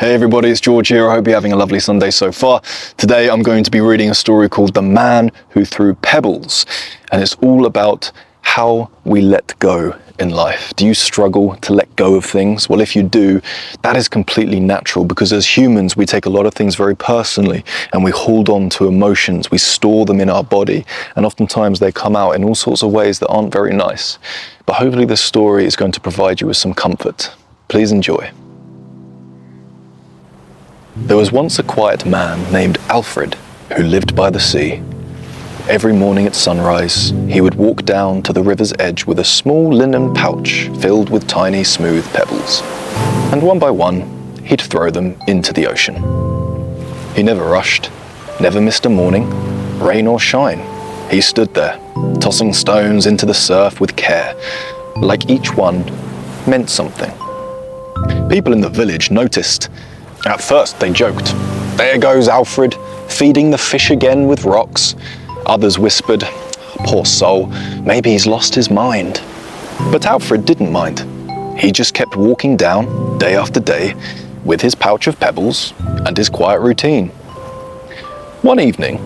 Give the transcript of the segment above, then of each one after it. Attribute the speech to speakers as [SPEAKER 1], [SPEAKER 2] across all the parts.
[SPEAKER 1] Hey everybody, it's George here. I hope you're having a lovely Sunday so far. Today I'm going to be reading a story called The Man Who Threw Pebbles, and it's all about how we let go in life. Do you struggle to let go of things? Well, if you do, that is completely natural because as humans we take a lot of things very personally and we hold on to emotions, we store them in our body, and oftentimes they come out in all sorts of ways that aren't very nice. But hopefully this story is going to provide you with some comfort. Please enjoy. There was once a quiet man named Alfred who lived by the sea. Every morning at sunrise, he would walk down to the river's edge with a small linen pouch filled with tiny, smooth pebbles. And one by one, he'd throw them into the ocean. He never rushed, never missed a morning, rain or shine. He stood there, tossing stones into the surf with care, like each one meant something. People in the village noticed. At first they joked, "There goes Alfred, feeding the fish again with rocks." Others whispered, "Poor soul, maybe he's lost his mind." But Alfred didn't mind. He just kept walking down, day after day, with his pouch of pebbles and his quiet routine. One evening,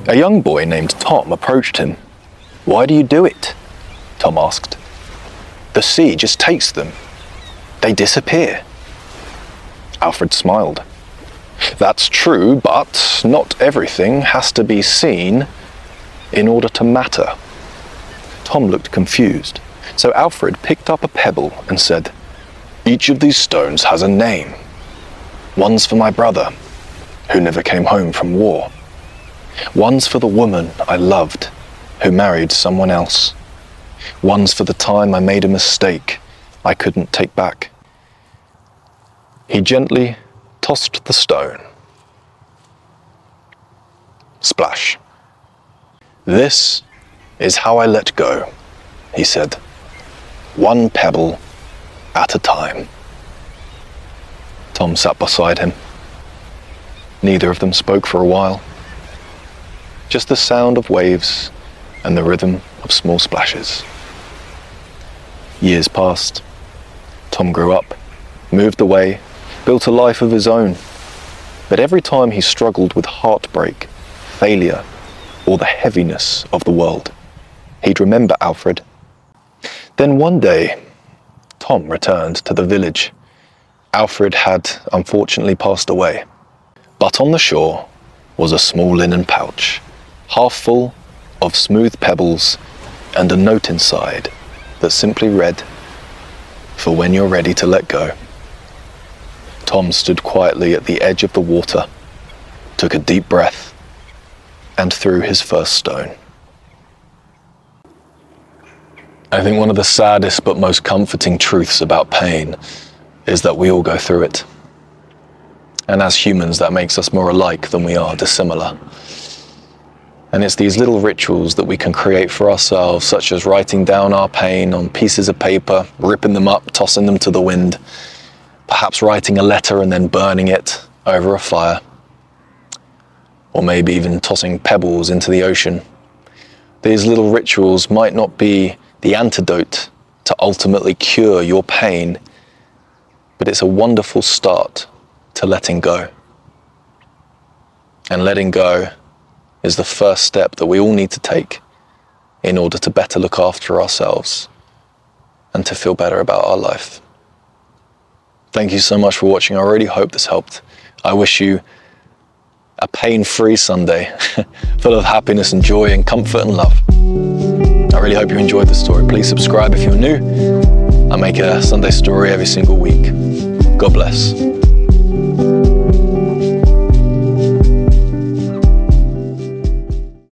[SPEAKER 1] a young boy named Tom approached him. "Why do you do it?" Tom asked. "The sea just takes them. They disappear." Alfred smiled. "That's true, but not everything has to be seen in order to matter." Tom looked confused, so Alfred picked up a pebble and said, "Each of these stones has a name. One's for my brother, who never came home from war. One's for the woman I loved, who married someone else. One's for the time I made a mistake I couldn't take back." He gently tossed the stone. Splash. "This is how I let go," he said, "one pebble at a time." Tom sat beside him. Neither of them spoke for a while. Just the sound of waves and the rhythm of small splashes. Years passed. Tom grew up, moved away, built a life of his own. But every time he struggled with heartbreak, failure, or the heaviness of the world, he'd remember Alfred. Then one day, Tom returned to the village. Alfred had unfortunately passed away. But on the shore was a small linen pouch, half full of smooth pebbles and a note inside that simply read, "For when you're ready to let go." Tom stood quietly at the edge of the water, took a deep breath, and threw his first stone. I think one of the saddest but most comforting truths about pain is that we all go through it. And as humans, that makes us more alike than we are dissimilar. And it's these little rituals that we can create for ourselves, such as writing down our pain on pieces of paper, ripping them up, tossing them to the wind, perhaps writing a letter and then burning it over a fire, or maybe even tossing pebbles into the ocean. These little rituals might not be the antidote to ultimately cure your pain, but it's a wonderful start to letting go. And letting go is the first step that we all need to take in order to better look after ourselves and to feel better about our life. Thank you so much for watching. I really hope this helped. I wish you a pain-free Sunday, full of happiness and joy and comfort and love. I really hope you enjoyed the story. Please subscribe if you're new. I make a Sunday story every single week. God bless.